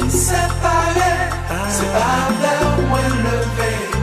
séparés, c'est pas là où elle levait.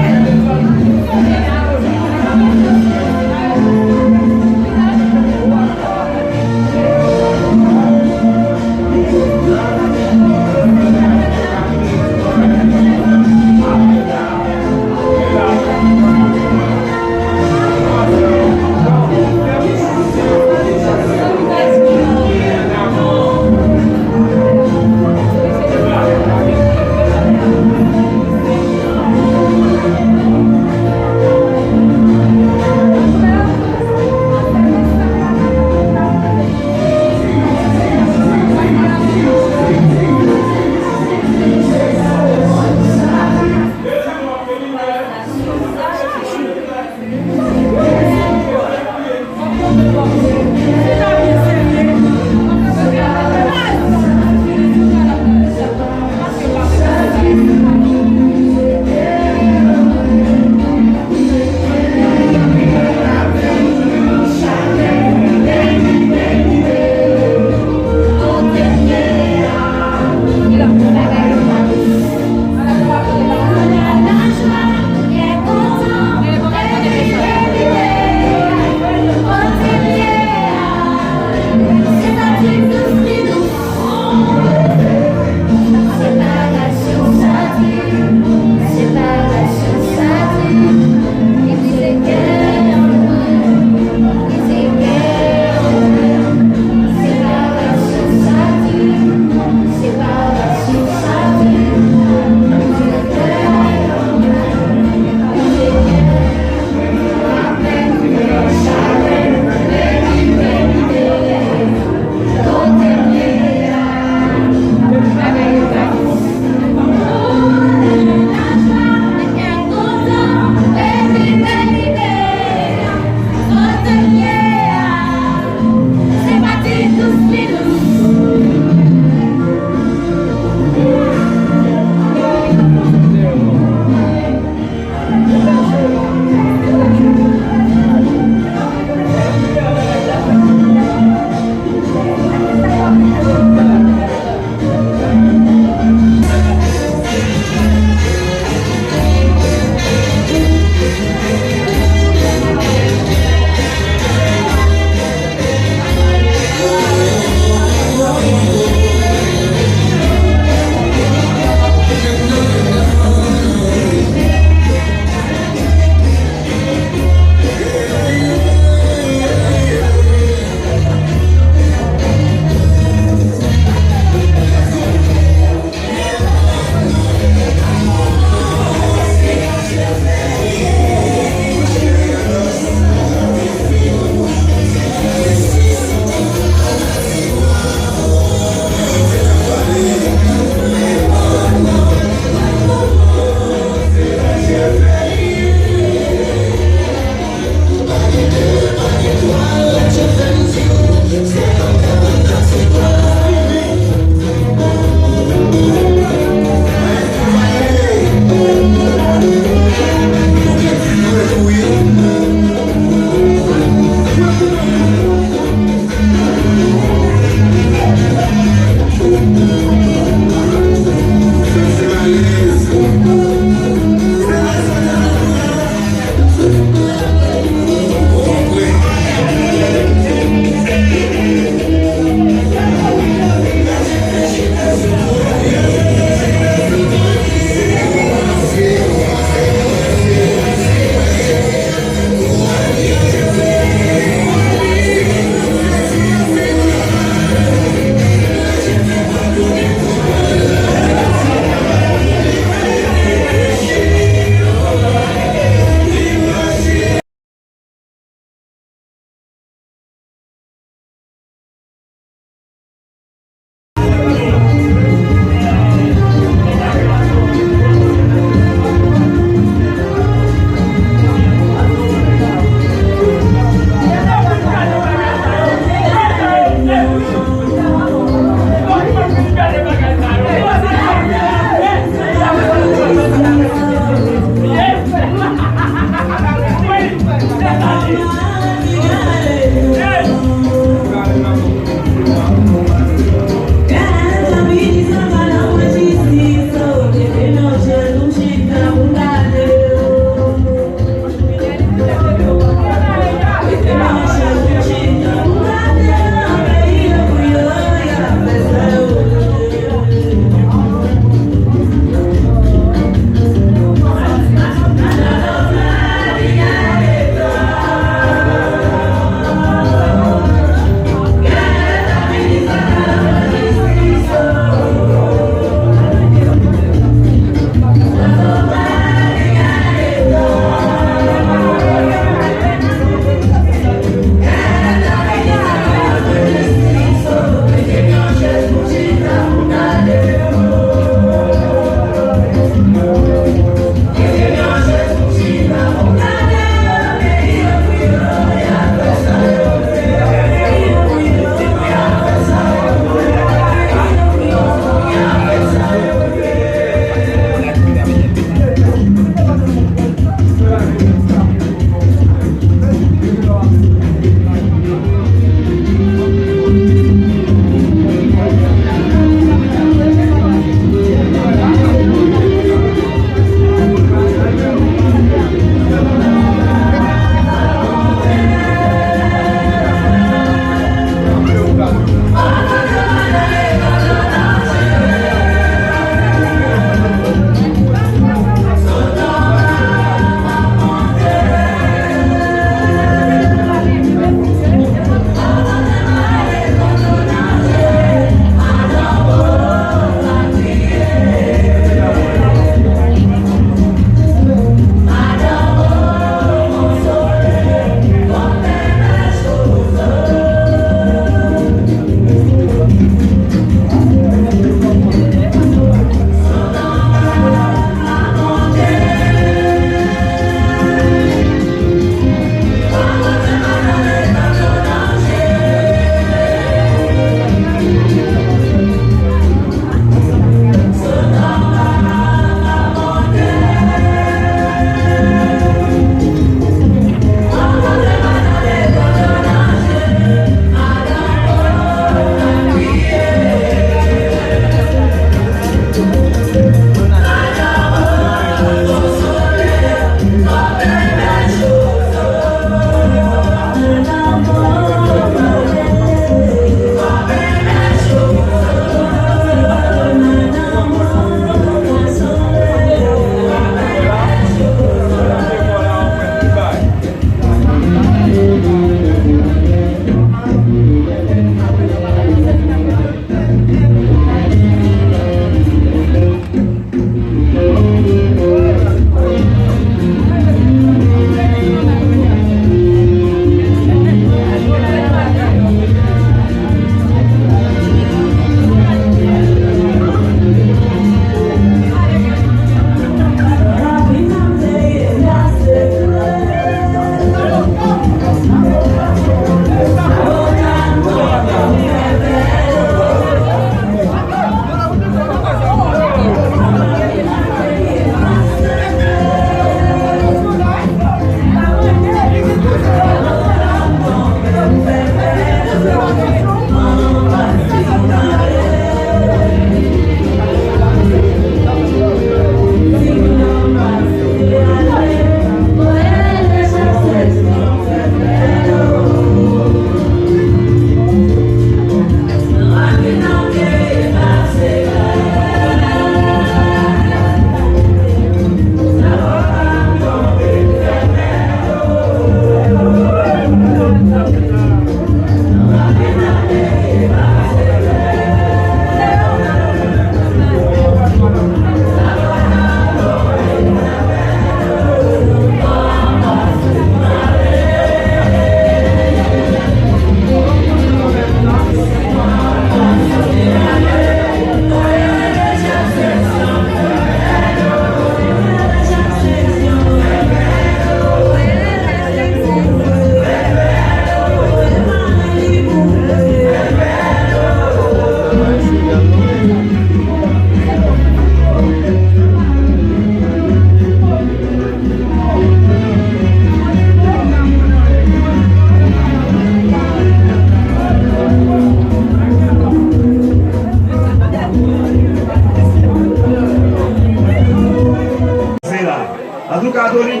En tout cas, Tony,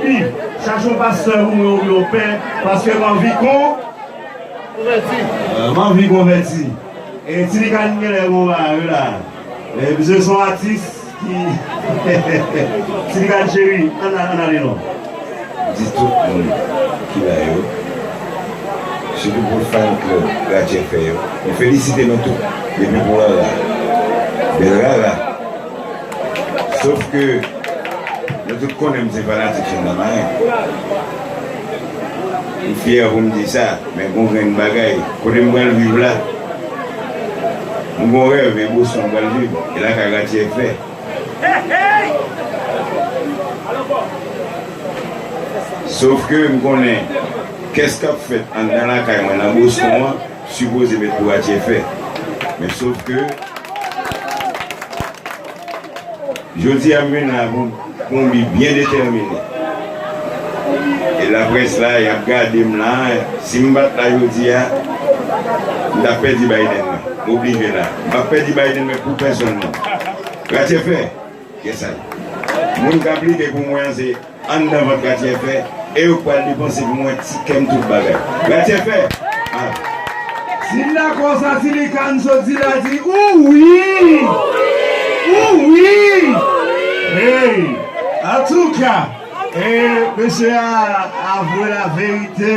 cherchons pasteur ou au père, parce que mon vie converti. Et si les gagnent les mots là, les sont artistes qui. Si les gagnent chéri, on a les noms. Dis tout le monde qui l'a eu. Surtout pour le fan club, la fait. On félicite nous tous, depuis pour là. Sauf que nous tous connaissons ces fanatiques dans la main. Je suis fier pour me dire ça, mais on a une bagaille. Quand on va vivre là, on rêve et on va le vivre. Et là, quand la fait. Sauf que je connais qu'est-ce qu'a fait dans la caille, dans la bourse, supposé mettre pour fait. Mais sauf que je dis à moi, pour bien déterminé. Et la presse là, il a regardé là, si je bats là, je dis, je vais perdre Biden. Obligé là. Je vais perdre Biden, mais pour personne. Gâtier fait, qu'est-ce que ça? Mon appliqué pour moi, c'est en dans votre gâtier fait, et vous pouvez dépenser pour moi, si comme tout le bagage. Gâtier fait. Si la cosa si les cansos dit là, dit oui! Oui! Hey! En tout cas, monsieur a avoué la vérité.